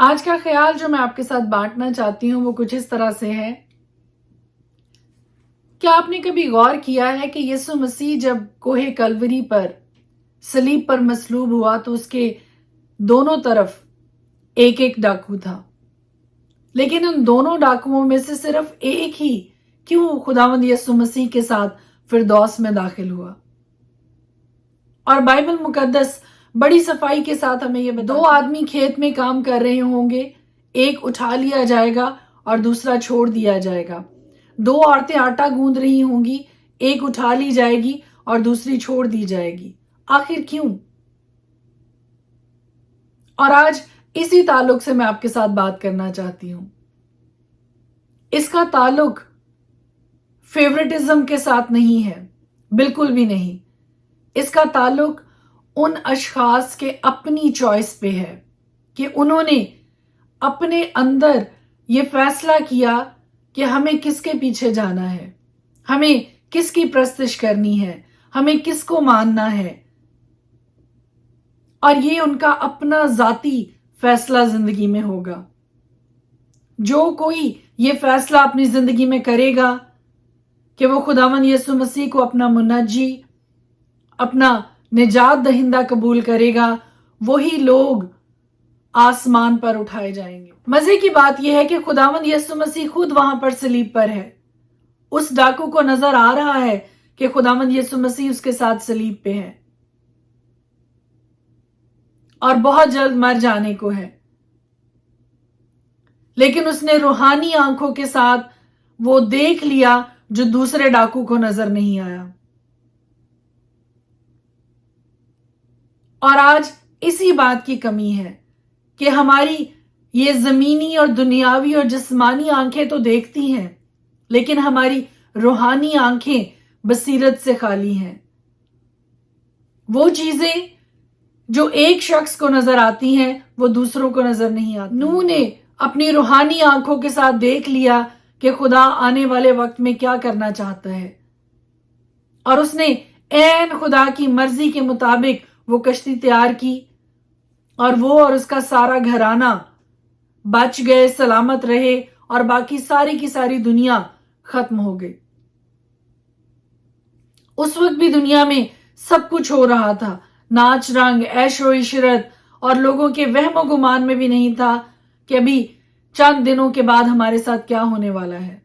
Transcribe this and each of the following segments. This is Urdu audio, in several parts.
آج کا خیال جو میں آپ کے ساتھ بانٹنا چاہتی ہوں وہ کچھ اس طرح سے ہے۔ کیا آپ نے کبھی غور کیا ہے کہ یسوع مسیح جب کوہ کلوری پر صلیب پر مصلوب ہوا تو اس کے دونوں طرف ایک ایک ڈاکو تھا، لیکن ان دونوں ڈاکوؤں میں سے صرف ایک ہی کیوں خداوند یسوع مسیح کے ساتھ فردوس میں داخل ہوا؟ اور بائبل مقدس بڑی صفائی کے ساتھ ہمیں یہ بتا، دو آدمی کھیت میں کام کر رہے ہوں گے، ایک اٹھا لیا جائے گا اور دوسرا چھوڑ دیا جائے گا۔ دو عورتیں آٹا گوندھ رہی ہوں گی، ایک اٹھا لی جائے گی اور دوسری چھوڑ دی جائے گی۔ آخر کیوں؟ اور آج اسی تعلق سے میں آپ کے ساتھ بات کرنا چاہتی ہوں۔ اس کا تعلق فیورٹزم کے ساتھ نہیں ہے، بالکل بھی نہیں۔ اس کا تعلق ان اشخاص کے اپنی چوائس پہ ہے کہ انہوں نے اپنے اندر یہ فیصلہ کیا کہ ہمیں کس کے پیچھے جانا ہے، ہمیں کس کی پرستش کرنی ہے، ہمیں کس کو ماننا ہے، اور یہ ان کا اپنا ذاتی فیصلہ زندگی میں ہوگا۔ جو کوئی یہ فیصلہ اپنی زندگی میں کرے گا کہ وہ خداوند یسوع مسیح کو اپنا منجی، اپنا نجات دہندہ قبول کرے گا، وہی لوگ آسمان پر اٹھائے جائیں گے۔ مزے کی بات یہ ہے کہ خداوند یسوع مسیح خود وہاں پر صلیب پر ہے۔ اس ڈاکو کو نظر آ رہا ہے کہ خداوند یسوع مسیح اس کے ساتھ صلیب پہ ہے اور بہت جلد مر جانے کو ہے، لیکن اس نے روحانی آنکھوں کے ساتھ وہ دیکھ لیا جو دوسرے ڈاکو کو نظر نہیں آیا۔ اور آج اسی بات کی کمی ہے کہ ہماری یہ زمینی اور دنیاوی اور جسمانی آنکھیں تو دیکھتی ہیں، لیکن ہماری روحانی آنکھیں بصیرت سے خالی ہیں۔ وہ چیزیں جو ایک شخص کو نظر آتی ہیں وہ دوسروں کو نظر نہیں آتی۔ نوح نے اپنی روحانی آنکھوں کے ساتھ دیکھ لیا کہ خدا آنے والے وقت میں کیا کرنا چاہتا ہے، اور اس نے عین خدا کی مرضی کے مطابق وہ کشتی تیار کی، اور وہ اور اس کا سارا گھرانہ بچ گئے، سلامت رہے، اور باقی ساری کی ساری دنیا ختم ہو گئی۔ اس وقت بھی دنیا میں سب کچھ ہو رہا تھا، ناچ رنگ، عیش و عشرت، اور لوگوں کے وہم و گمان میں بھی نہیں تھا کہ ابھی چند دنوں کے بعد ہمارے ساتھ کیا ہونے والا ہے۔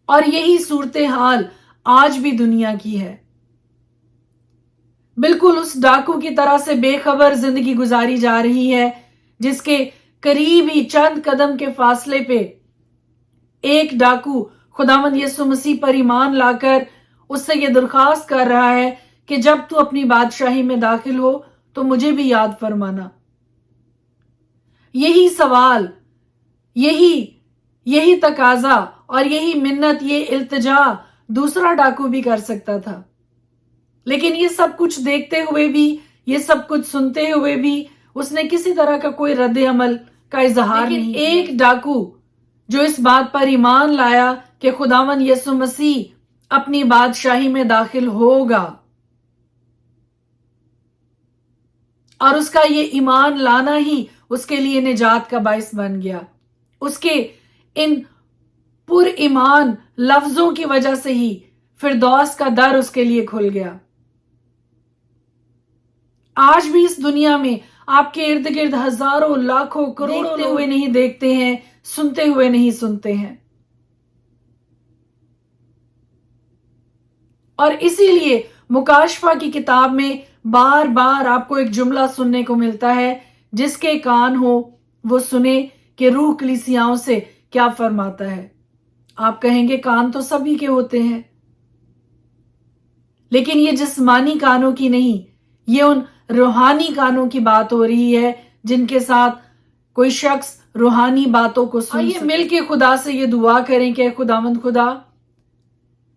اور یہی صورتحال آج بھی دنیا کی ہے۔ بالکل اس ڈاکو کی طرح سے بے خبر زندگی گزاری جا رہی ہے جس کے قریب ہی چند قدم کے فاصلے پہ ایک ڈاکو خداوند یسوع مسیح پر ایمان لا کر اس سے یہ درخواست کر رہا ہے کہ جب تو اپنی بادشاہی میں داخل ہو تو مجھے بھی یاد فرمانا۔ یہی سوال، یہی تقاضا اور یہی منت، یہ التجا دوسرا ڈاکو بھی کر سکتا تھا، لیکن یہ سب کچھ دیکھتے ہوئے بھی، یہ سب کچھ سنتے ہوئے بھی اس نے کسی طرح کا کوئی رد عمل کا اظہار نہیں کیا۔ ایک ڈاکو جو اس بات پر ایمان لایا کہ خداوند یسوع مسیح اپنی بادشاہی میں داخل ہوگا، اور اس کا یہ ایمان لانا ہی اس کے لیے نجات کا باعث بن گیا۔ اس کے ان پر ایمان لفظوں کی وجہ سے ہی فردوس کا در اس کے لیے کھل گیا۔ آج بھی اس دنیا میں آپ کے ارد گرد ہزاروں، لاکھوں، کروڑوں دیکھتے ہوئے نہیں دیکھتے ہیں، سنتے ہوئے نہیں سنتے ہیں۔ اور اسی لیے مکاشفہ کی کتاب میں بار بار آپ کو ایک جملہ سننے کو ملتا ہے، جس کے کان ہو وہ سنے کہ روح کلیسیاؤں سے کیا فرماتا ہے۔ آپ کہیں گے کان تو سبھی کے ہوتے ہیں، لیکن یہ جسمانی کانوں کی نہیں، یہ ان روحانی کانوں کی بات ہو رہی ہے جن کے ساتھ کوئی شخص روحانی باتوں کو سن سکے۔ مل کے خدا سے یہ دعا کریں کہ خداوند خدا،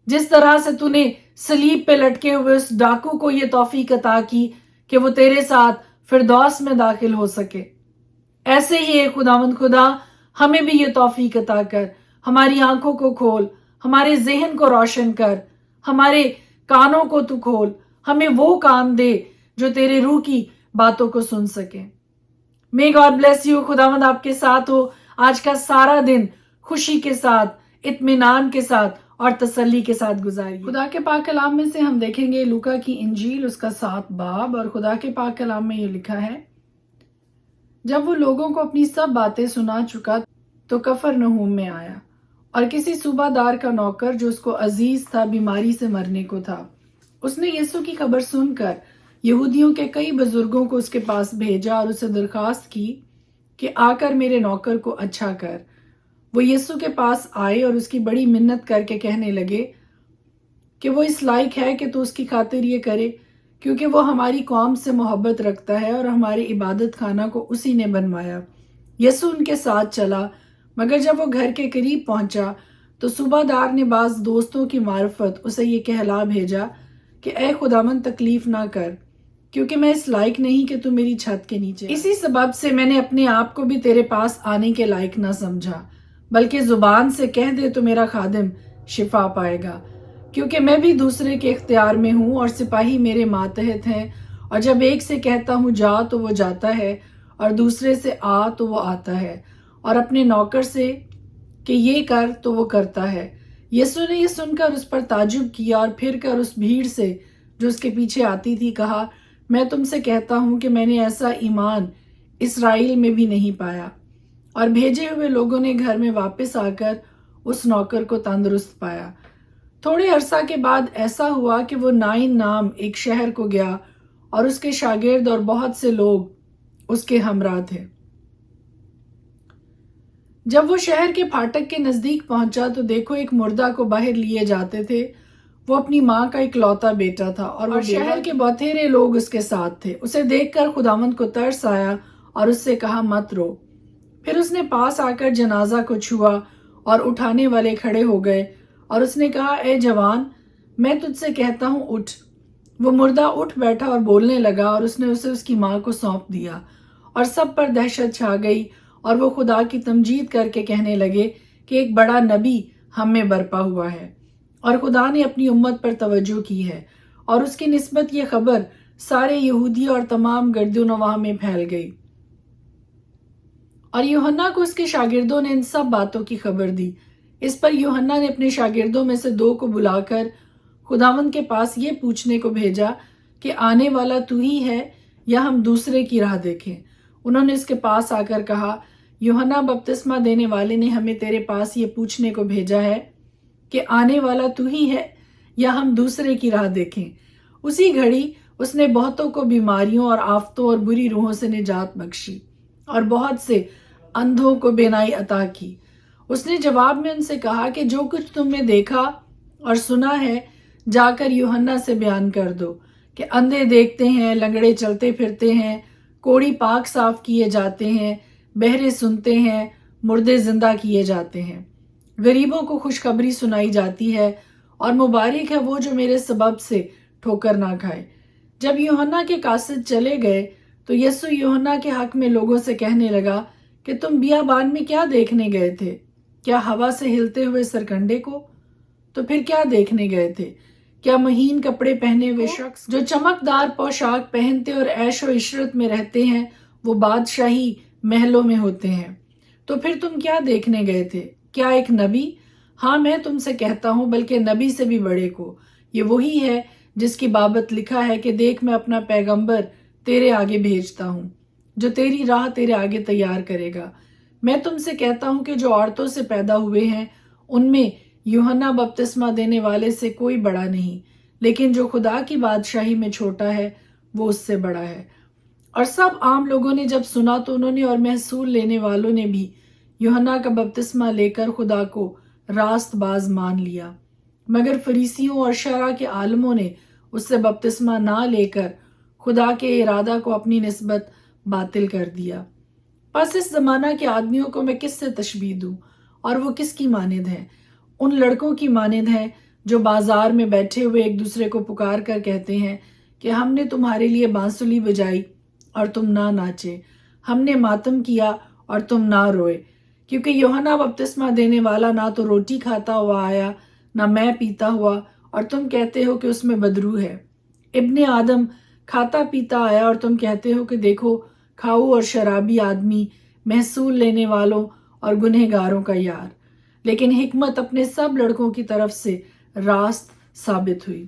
جس طرح سے تو نے صلیب پہ لٹکے ہوئے اس ڈاکو کو یہ توفیق عطا کی کہ وہ تیرے ساتھ فردوس میں داخل ہو سکے، ایسے ہی اے خداوند خدا ہمیں بھی یہ توفیق عطا کر، ہماری آنکھوں کو کھول، ہمارے ذہن کو روشن کر، ہمارے کانوں کو تو کھول، ہمیں وہ کان دے جو تیرے روح کی باتوں کو سن سکیں۔ May God bless you. خداوند آپ کے ساتھ ہو۔ آج کا سارا دن خوشی کے ساتھ، اطمینان کے ساتھ اور تسلی کے ساتھ گزاریے۔ خدا کے پاک کلام میں سے ہم دیکھیں گے لوکا کی انجیل اس کا 7 باب، اور خدا کے پاک کلام میں یہ لکھا ہے، جب وہ لوگوں کو اپنی سب باتیں سنا چکا تو کفرنہوم میں آیا، اور کسی صوبہ دار کا نوکر جو اس کو عزیز تھا بیماری سے مرنے کو تھا۔ اس نے یسوع کی خبر سن کر یہودیوں کے کئی بزرگوں کو اس کے پاس بھیجا اور اسے درخواست کی کہ آ کر میرے نوکر کو اچھا کر۔ وہ یسوع کے پاس آئے اور اس کی بڑی منت کر کے کہنے لگے کہ وہ اس لائق ہے کہ تو اس کی خاطر یہ کرے، کیونکہ وہ ہماری قوم سے محبت رکھتا ہے اور ہمارے عبادت خانہ کو اسی نے بنوایا۔ یسوع ان کے ساتھ چلا، مگر جب وہ گھر کے قریب پہنچا تو صوبہ دار نے بعض دوستوں کی معرفت اسے یہ کہلا بھیجا کہ اے خداوند تکلیف نہ کر، کیونکہ میں اس لائق نہیں کہ تو میری چھت کے نیچے آئے۔ اسی سبب سے میں نے اپنے آپ کو بھی تیرے پاس آنے کے لائق نہ سمجھا، بلکہ زبان سے کہہ دے تو میرا خادم شفا پائے گا، کیونکہ میں بھی دوسرے کے اختیار میں ہوں اور سپاہی میرے ماتحت ہیں، اور جب ایک سے کہتا ہوں جا تو وہ جاتا ہے، اور دوسرے سے آ تو وہ آتا ہے، اور اپنے نوکر سے کہ یہ کر تو وہ کرتا ہے۔ یسوع نے یہ سن کر اس پر تعجب کیا اور پھر کر اس بھیڑ سے جو اس کے پیچھے آتی تھی کہا، میں تم سے کہتا ہوں کہ میں نے ایسا ایمان اسرائیل میں بھی نہیں پایا۔ اور بھیجے ہوئے لوگوں نے گھر میں واپس آ کر اس نوکر کو تندرست پایا۔ تھوڑے عرصہ کے بعد ایسا ہوا کہ وہ نائن نام ایک شہر کو گیا، اور اس کے شاگرد اور بہت سے لوگ اس کے ہمراہ تھے۔ جب وہ شہر کے پھاٹک کے نزدیک پہنچا تو دیکھو ایک مردہ کو باہر لیے جاتے تھے۔ وہ اپنی ماں کا اکلوتا بیٹا تھا، اور وہ شہر کے بہتھیرے لوگ اس کے ساتھ تھے۔ اسے دیکھ کر خداوند کو ترس آیا اور اس سے کہا مت رو۔ پھر اس نے پاس آ کر جنازہ کو چھوا، اور اٹھانے والے کھڑے ہو گئے، اور اس نے کہا اے جوان، میں تجھ سے کہتا ہوں اٹھ۔ وہ مردہ اٹھ بیٹھا اور بولنے لگا، اور اس نے اسے اس کی ماں کو سونپ دیا، اور سب پر دہشت چھا گئی، اور وہ خدا کی تمجید کر کے کہنے لگے کہ ایک بڑا نبی ہم میں برپا ہوا ہے، اور خدا نے اپنی امت پر توجہ کی ہے، اور اس کی نسبت یہ خبر سارے یہودی اور تمام گرد و نواح میں پھیل گئی۔ اور یوحنا کو اس کے شاگردوں نے ان سب باتوں کی خبر دی۔ اس پر یوحنا نے اپنے شاگردوں میں سے 2 کو بلا کر خداوند کے پاس یہ پوچھنے کو بھیجا کہ آنے والا تو ہی ہے یا ہم دوسرے کی راہ دیکھیں۔ انہوں نے اس کے پاس آ کر کہا، یوحنا بپتسمہ دینے والے نے ہمیں تیرے پاس یہ پوچھنے کو بھیجا ہے کہ آنے والا تو ہی ہے یا ہم دوسرے کی راہ دیکھیں۔ اسی گھڑی اس نے بہتوں کو بیماریوں اور آفتوں اور بری روحوں سے نجات بخشی، اور بہت سے اندھوں کو بینائی عطا کی۔ اس نے جواب میں ان سے کہا کہ جو کچھ تم نے دیکھا اور سنا ہے جا کر یوحنا سے بیان کر دو کہ اندھے دیکھتے ہیں، لنگڑے چلتے پھرتے ہیں، کوڑی پاک صاف کیے جاتے ہیں، بہرے سنتے ہیں، مردے زندہ کیے جاتے ہیں، غریبوں کو خوشخبری سنائی جاتی ہے، اور مبارک ہے وہ جو میرے سبب سے ٹھوکر نہ کھائے۔ جب یوحنا کے قاصد چلے گئے تو یسوع یوحنا کے حق میں لوگوں سے کہنے لگا کہ تم بیابان میں کیا دیکھنے گئے تھے؟ کیا ہوا سے ہلتے ہوئے سرکنڈے کو؟ تو پھر کیا دیکھنے گئے تھے؟ کیا مہین کپڑے پہنے ہوئے شخص جو چمکدار پوشاک پہنتے اور عیش و عشرت میں رہتے ہیں وہ بادشاہی محلوں میں ہوتے ہیں؟ تو پھر تم کیا دیکھنے گئے تھے؟ کیا ایک نبی؟ ہاں میں تم سے کہتا ہوں بلکہ نبی سے بھی بڑے کو۔ یہ وہی ہے جس کی بابت لکھا ہے کہ دیکھ میں اپنا پیغمبر تیرے آگے بھیجتا ہوں جو تیری راہ تیرے آگے تیار کرے گا۔ میں تم سے کہتا ہوں کہ جو عورتوں سے پیدا ہوئے ہیں ان میں یوحنا بپتسمہ دینے والے سے کوئی بڑا نہیں، لیکن جو خدا کی بادشاہی میں چھوٹا ہے وہ اس سے بڑا ہے۔ اور سب عام لوگوں نے جب سنا تو انہوں نے اور محصول لینے والوں نے بھی یوحنا کا بپتسمہ لے کر خدا کو راست باز مان لیا، مگر فریسیوں اور شرع کے عالموں نے اس سے بپتسمہ نہ لے کر خدا کے ارادہ کو اپنی نسبت باطل کر دیا۔ پس اس زمانہ کے آدمیوں کو میں کس سے تشبیہ دوں، اور وہ کس کی مانند ہیں؟ ان لڑکوں کی مانند ہیں جو بازار میں بیٹھے ہوئے ایک دوسرے کو پکار کر کہتے ہیں کہ ہم نے تمہارے لیے بانسلی بجائی اور تم نہ ناچے، ہم نے ماتم کیا اور تم نہ روئے، کیونکہ یوحنا بپتسمہ دینے والا نہ تو روٹی کھاتا ہوا آیا نہ میں پیتا ہوا، اور تم کہتے ہو کہ اس میں بدرو ہے۔ ابن آدم کھاتا پیتا آیا اور تم کہتے ہو کہ دیکھو کھاؤ اور شرابی آدمی، محصول لینے والوں اور گنہگاروں کا یار۔ لیکن حکمت اپنے سب لڑکوں کی طرف سے راست ثابت ہوئی۔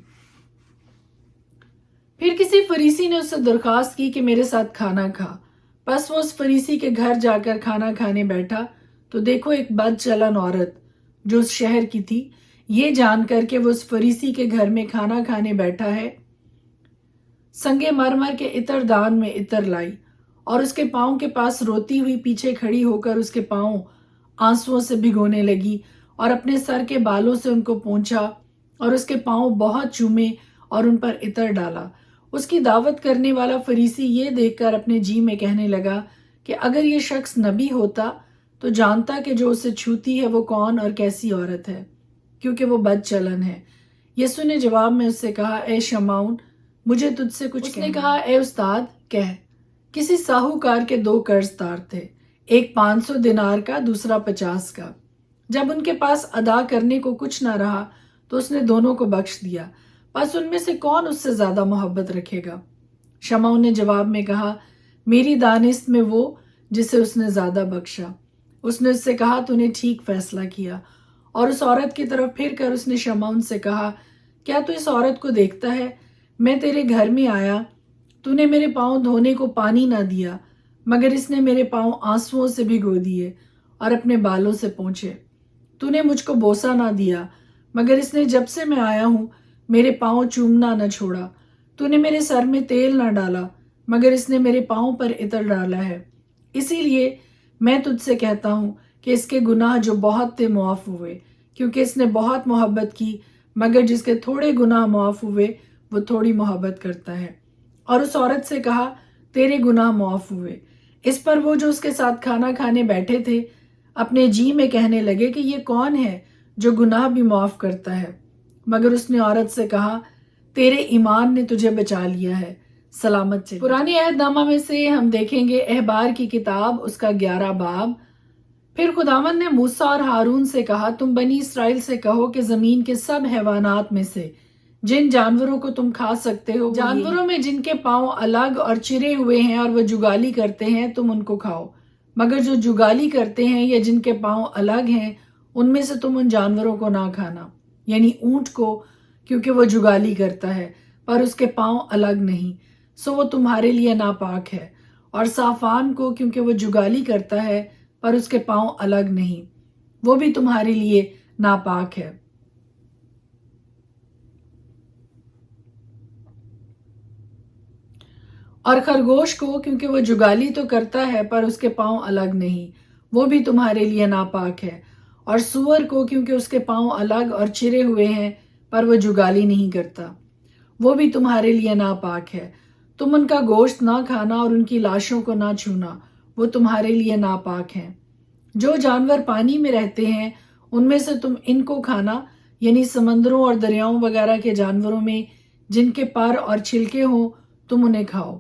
پھر کسی فریسی نے اس سے درخواست کی کہ میرے ساتھ کھانا کھا۔ پس وہ اس فریسی کے گھر جا کر کھانا کھانے بیٹھا تو دیکھو ایک بد چلن عورت جو اس شہر کی تھی، یہ جان کر کہ وہ اس فریسی کے گھر میں کھانا کھانے بیٹھا ہے، سنگ مرمر کے عطر دان میں عطر لائی اور اس کے پاؤں کے پاس روتی ہوئی پیچھے کھڑی ہو کر اس کے پاؤں آنسوؤں سے بھگونے لگی اور اپنے سر کے بالوں سے ان کو پونچھا اور اس کے پاؤں بہت چومے اور ان پر عطر ڈالا۔ اس کی دعوت کرنے والا فریسی یہ دیکھ کر اپنے جی میں کہنے لگا کہ اگر یہ شخص نبی ہوتا تو جانتا کہ جو اسے چھوتی ہے وہ کون اور کیسی عورت ہے، کیونکہ وہ بد چلن ہے۔ یسوع نے جواب میں اس سے کہا، اے شمعون، مجھے تجھ سے کچھ کہنا ہے۔ اس نے کہا، اے استاد کہہ۔ کسی ساہوکار کے 2 قرض دار تھے، ایک 500 دینار کا، دوسرا 50 کا۔ جب ان کے پاس ادا کرنے کو کچھ نہ رہا تو اس نے دونوں کو بخش دیا۔ پس ان میں سے کون اس سے زیادہ محبت رکھے گا؟ شمعون نے جواب میں کہا، میری دانست میں وہ جسے اس نے زیادہ بخشا۔ اس نے اس سے کہا، تو نے ٹھیک فیصلہ کیا۔ اور اس عورت کی طرف پھر کر اس نے شمعون سے کہا، کیا تو اس عورت کو دیکھتا ہے؟ میں تیرے گھر میں آیا، تو نے میرے پاؤں دھونے کو پانی نہ دیا، مگر اس نے میرے پاؤں آنسوؤں سے بھگو دیے اور اپنے بالوں سے پونچھے۔ تو نے مجھ کو بوسہ نہ دیا، مگر اس نے جب سے میں آیا ہوں میرے پاؤں چومنا نہ چھوڑا۔ تو نے میرے سر میں تیل نہ ڈالا، مگر اس نے میرے پاؤں پر عطر ڈالا ہے۔ اسی لیے میں تجھ سے کہتا ہوں کہ اس کے گناہ جو بہت تھے معاف ہوئے، کیونکہ اس نے بہت محبت کی، مگر جس کے تھوڑے گناہ معاف ہوئے وہ تھوڑی محبت کرتا ہے۔ اور اس عورت سے کہا، تیرے گناہ معاف ہوئے۔ اس پر وہ جو اس کے ساتھ کھانا کھانے بیٹھے تھے اپنے جی میں کہنے لگے کہ یہ کون ہے جو گناہ بھی معاف کرتا ہے؟ مگر اس نے عورت سے کہا، تیرے ایمان نے تجھے بچا لیا ہے، سلامت چل۔ پرانے عہد نامہ میں سے ہم دیکھیں گے احبار کی کتاب، اس کا 11 باب۔ پھر خداوند نے موسیٰ اور ہارون سے کہا، تم بنی اسرائیل سے کہو کہ زمین کے سب حیوانات میں سے جن جانوروں کو تم کھا سکتے ہو، جانوروں میں جن کے پاؤں الگ اور چرے ہوئے ہیں اور وہ جگالی کرتے ہیں، تم ان کو کھاؤ۔ مگر جو جگالی کرتے ہیں یا جن کے پاؤں الگ ہیں، ان میں سے تم ان جانوروں کو نہ کھانا، یعنی اونٹ کو، کیونکہ وہ جگالی کرتا ہے پر اس کے پاؤں الگ نہیں، سو وہ تمہارے لیے ناپاک ہے، اور صافان کو، کیونکہ وہ جگالی کرتا ہے پر اس کے پاؤں الگ نہیں، وہ بھی تمہارے لیے ناپاک ہے۔ اور خرگوش کو، کیونکہ وہ جگالی تو کرتا ہے پر اس کے پاؤں الگ نہیں، وہ بھی تمہارے لیے ناپاک ہے۔ اور سور کو، کیونکہ اس کے پاؤں الگ اور چرے ہوئے ہیں پر وہ جگالی نہیں کرتا، وہ بھی تمہارے لیے ناپاک ہے۔ تم ان کا گوشت نہ کھانا اور ان کی لاشوں کو نہ چھونا، وہ تمہارے لیے ناپاک ہیں۔ جو جانور پانی میں رہتے ہیں ان میں سے تم ان کو کھانا، یعنی سمندروں اور دریاؤں وغیرہ کے جانوروں میں جن کے پر اور چھلکے ہوں تم انہیں کھاؤ۔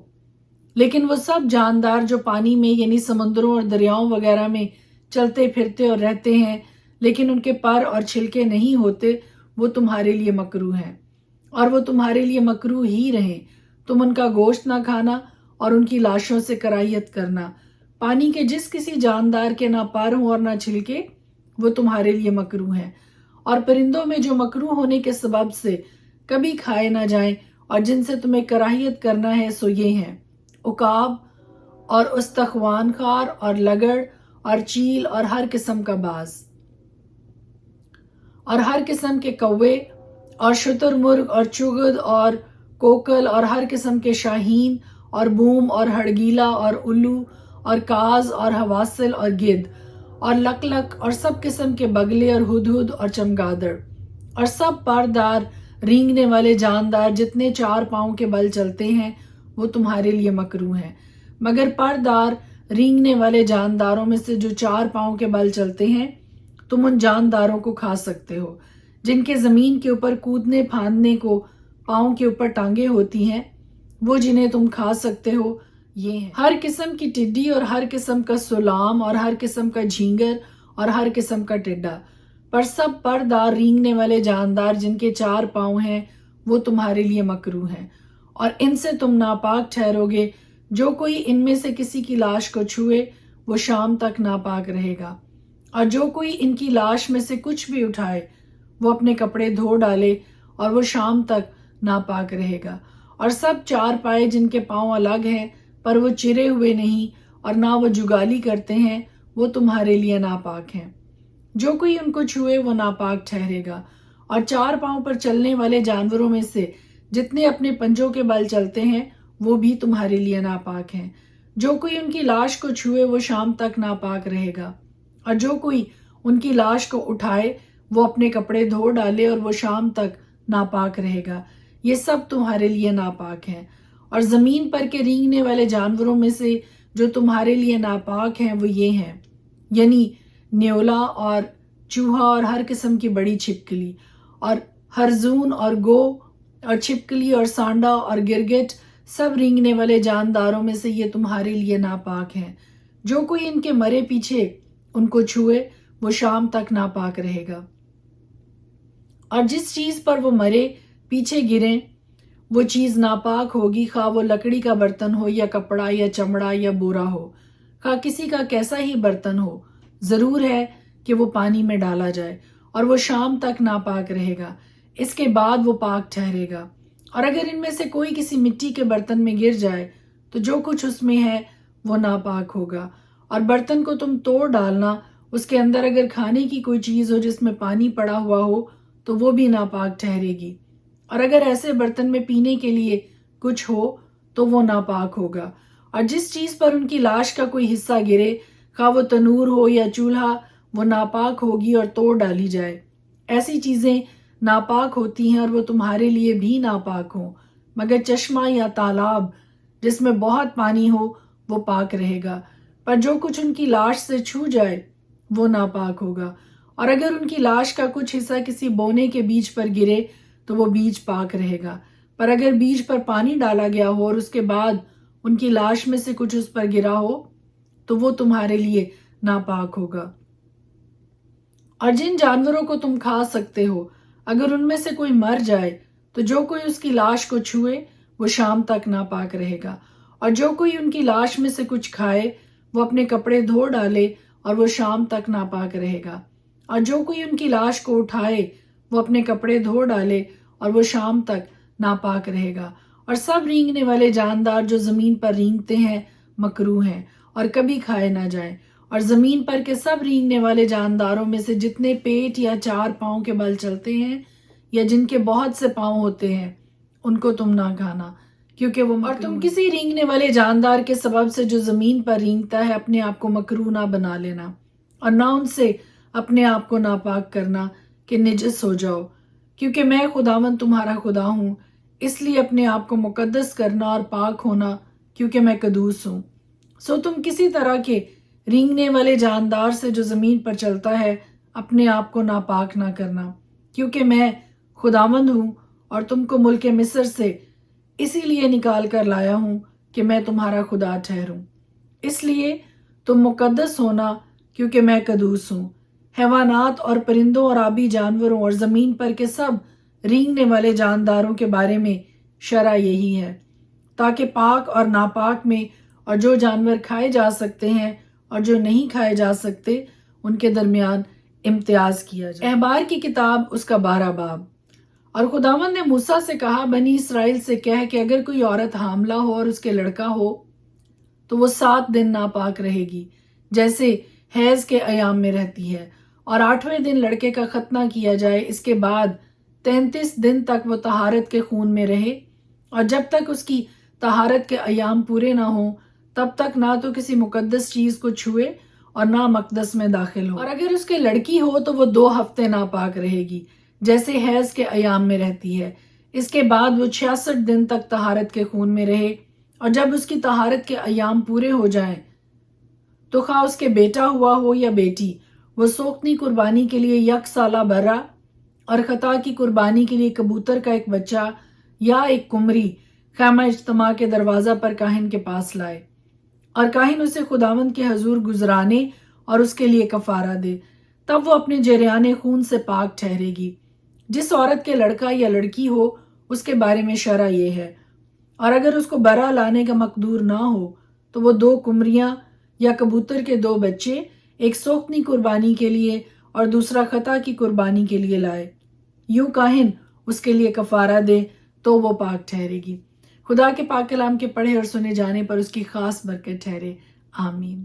لیکن وہ سب جاندار جو پانی میں یعنی سمندروں اور دریاؤں وغیرہ میں چلتے پھرتے اور رہتے ہیں لیکن ان کے پر اور چھلکے نہیں ہوتے، وہ تمہارے لیے مکروہ ہیں، اور وہ تمہارے لیے مکروہ ہی رہیں۔ تم ان کا گوشت نہ کھانا اور ان کی لاشوں سے کراہیت کرنا۔ پانی کے جس کسی جاندار کے نہ پر ہوں اور نہ چھلکے، وہ تمہارے لیے مکروہ ہیں۔ اور پرندوں میں جو مکروہ ہونے کے سبب سے کبھی کھائے نہ جائیں اور جن سے تمہیں کراہیت کرنا ہے، سو یہ ہیں: عقاب اور استخوان خار اور لگڑ اور چیل اور ہر قسم کا باز اور ہر قسم کے کوے اور شتر مرغ اور چغد اور کوکل اور ہر قسم کے شاہین اور بوم اور ہڑگیلا اور الو اور کاز اور حواسل اور گدھ اور لک اور سب قسم کے بگلے اور ہدہد اور چمگادڑ اور سب پردار رینگنے والے جاندار جتنے 4 پاؤں کے بل چلتے ہیں، وہ تمہارے لیے مکروہ ہیں۔ مگر پردار رینگنے والے جانداروں میں سے جو 4 پاؤں کے بل چلتے ہیں، تم ان جانداروں کو کھا سکتے ہو جن کے زمین کے اوپر کودنے پھاندنے کو پاؤں کے اوپر ٹانگیں ہوتی ہیں، وہ جنہیں تم کھا سکتے ہو یہ ہیں: ہر قسم کی ٹڈی اور ہر قسم کا سلام اور ہر قسم کا جھینگر اور ہر قسم کا ٹڈا۔ پر سب پردار رینگنے والے جاندار جن کے 4 پاؤں ہیں، وہ تمہارے لیے مکروہ ہیں۔ اور ان سے تم ناپاک ٹھہرو گے۔ جو کوئی ان میں سے کسی کی لاش کو چھوئے وہ شام تک ناپاک رہے گا، اور جو کوئی ان کی لاش میں سے کچھ بھی اٹھائے وہ اپنے کپڑے دھو ڈالے اور وہ شام تک ناپاک رہے گا۔ اور سب چار پائے جن کے پاؤں الگ ہیں پر وہ چرے ہوئے نہیں اور نہ وہ جگالی کرتے ہیں، وہ تمہارے لیے ناپاک ہیں۔ جو کوئی ان کو چھوئے وہ ناپاک ٹھہرے گا۔ اور چار پاؤں پر چلنے والے جانوروں میں سے جتنے اپنے پنجوں کے بل چلتے ہیں وہ بھی تمہارے لیے ناپاک ہیں۔ جو کوئی ان کی لاش کو چھوئے وہ شام تک ناپاک رہے گا، اور جو کوئی ان کی لاش کو اٹھائے وہ اپنے کپڑے دھو ڈالے اور وہ شام تک ناپاک رہے گا۔ یہ سب تمہارے لیے ناپاک ہیں۔ اور زمین پر کے رینگنے والے جانوروں میں سے جو تمہارے لیے ناپاک ہیں وہ یہ ہیں، یعنی نیولا اور چوہا اور ہر قسم کی بڑی چھپکلی اور ہرزون اور گو اور چھپکلی اور سانڈا اور گرگٹ، سب رینگنے والے جانداروں میں سے یہ تمہارے لیے ناپاک ہیں۔ جو کوئی ان کے مرے پیچھے ان کو چھوئے وہ شام تک ناپاک رہے گا۔ اور جس چیز پر وہ مرے پیچھے گریں وہ چیز ناپاک ہوگی، خواہ وہ لکڑی کا برتن ہو یا کپڑا یا چمڑا یا بورا ہو، خواہ کسی کا کیسا ہی برتن ہو، ضرور ہے کہ وہ پانی میں ڈالا جائے اور وہ شام تک ناپاک رہے گا، اس کے بعد وہ پاک ٹھہرے گا۔ اور اگر ان میں سے کوئی کسی مٹی کے برتن میں گر جائے تو جو کچھ اس میں ہے وہ ناپاک ہوگا۔ اور برتن کو تم توڑ ڈالنا، اس کے اندر اگر کھانے کی کوئی چیز ہو جس میں پانی پڑا ہوا ہو تو وہ بھی ناپاک ٹھہرے گی۔ اور اگر ایسے برتن میں پینے کے لیے کچھ ہو تو وہ ناپاک ہوگا۔ اور جس چیز پر ان کی لاش کا کوئی حصہ گرے، خواہ وہ تنور ہو یا چولہا، وہ ناپاک ہوگی اور توڑ ڈالی جائے۔ ایسی چیزیں ناپاک ہوتی ہیں اور وہ تمہارے لیے بھی ناپاک ہوں، مگر چشمہ یا تالاب جس میں بہت پانی ہو وہ پاک رہے گا۔ پر جو کچھ ان کی لاش سے چھو جائے وہ ناپاک ہوگا۔ اور اگر ان کی لاش کا کچھ حصہ کسی بونے کے بیج پر گرے تو وہ بیج پاک رہے گا، پر اگر بیج پر پانی ڈالا گیا ہو اور اس کے بعد ان کی لاش میں سے کچھ اس پر گرا ہو تو وہ تمہارے لیے ناپاک ہوگا۔ اور جن جانوروں کو تم کھا سکتے ہو، اگر ان میں سے کوئی مر جائے تو جو کوئی اس کی لاش کو چھوئے وہ شام تک ناپاک رہے گا۔ اور جو کوئی ان کی لاش میں سے کچھ کھائے وہ اپنے کپڑے دھو ڈالے اور وہ شام تک ناپاک رہے گا۔ اور جو کوئی ان کی لاش کو اٹھائے وہ اپنے کپڑے دھو ڈالے اور وہ شام تک ناپاک رہے گا۔ اور سب رینگنے والے جاندار جو زمین پر رینگتے ہیں مکروہ ہیں اور کبھی کھائے نہ جائیں۔ اور زمین پر کے سب رینگنے والے جانداروں میں سے جتنے پیٹ یا چار پاؤں کے بل چلتے ہیں یا جن کے بہت سے پاؤں ہوتے ہیں ان کو تم نہ کھانا، کیونکہ وہ مکروہ ہیں۔ اور تم کسی رینگنے والے جاندار کے سبب سے جو زمین پر رینگتا ہے اپنے آپ کو مکروہ نہ بنا لینا، اور نہ ان سے اپنے آپ کو ناپاک کرنا کہ نجس ہو جاؤ، کیونکہ میں خداوند تمہارا خدا ہوں۔ اس لیے اپنے آپ کو مقدس کرنا اور پاک ہونا، کیونکہ میں قدوس ہوں۔ سو تم کسی طرح کے رینگنے والے جاندار سے جو زمین پر چلتا ہے اپنے آپ کو ناپاک نہ کرنا، کیونکہ میں خداوند ہوں اور تم کو ملک مصر سے اسی لیے نکال کر لایا ہوں کہ میں تمہارا خدا ٹھہروں۔ اس لیے تم مقدس ہونا کیونکہ میں قدوس ہوں۔ حیوانات اور پرندوں اور آبی جانوروں اور زمین پر کے سب رینگنے والے جانداروں کے بارے میں شرع یہی ہے، تاکہ پاک اور ناپاک میں اور جو جانور کھائے جا سکتے ہیں اور جو نہیں کھائے جا سکتے ان کے درمیان امتیاز کیا جائے۔ احبار کی کتاب اس کا 12 باب۔ اور خداوند نے موسیٰ سے کہا، بنی اسرائیل سے کہہ کہ اگر کوئی عورت حاملہ ہو اور اس کے لڑکا ہو تو وہ 7 دن ناپاک رہے گی، جیسے حیض کے ایام میں رہتی ہے، اور 8ویں دن لڑکے کا ختنہ کیا جائے۔ اس کے بعد 33 دن تک وہ طہارت کے خون میں رہے، اور جب تک اس کی طہارت کے ایام پورے نہ ہوں تب تک نہ تو کسی مقدس چیز کو چھوئے اور نہ مقدس میں داخل ہو۔ اور اگر اس کے لڑکی ہو تو وہ 2 ہفتے ناپاک رہے گی، جیسے حیض کے ایام میں رہتی ہے۔ اس کے بعد وہ 66 دن تک طہارت کے خون میں رہے، اور جب اس کی طہارت کے ایام پورے ہو جائیں تو خواہ اس کے بیٹا ہوا ہو یا بیٹی، وہ سوختنی قربانی کے لیے 1 سالہ برا اور خطا کی قربانی کے لیے کبوتر کا ایک بچہ یا ایک قمری خیمہ اجتماع کے دروازہ پر کاہن کے پاس لائے، اور کاہن اسے خداوند کے حضور گزرانے اور اس کے لیے کفارہ دے، تب وہ اپنے جریان خون سے پاک ٹھہرے گی۔ جس عورت کے لڑکا یا لڑکی ہو اس کے بارے میں شرع یہ ہے، اور اگر اس کو برا لانے کا مقدور نہ ہو تو وہ 2 قمریاں یا کبوتر کے 2 بچے، ایک سوختنی قربانی کے لیے اور دوسرا خطا کی قربانی کے لیے لائے۔ یوں کاہن اس کے لیے کفارہ دے تو وہ پاک ٹھہرے گی۔ خدا کے پاک کلام کے پڑھے اور سنے جانے پر اس کی خاص برکت ٹھہرے۔ آمین۔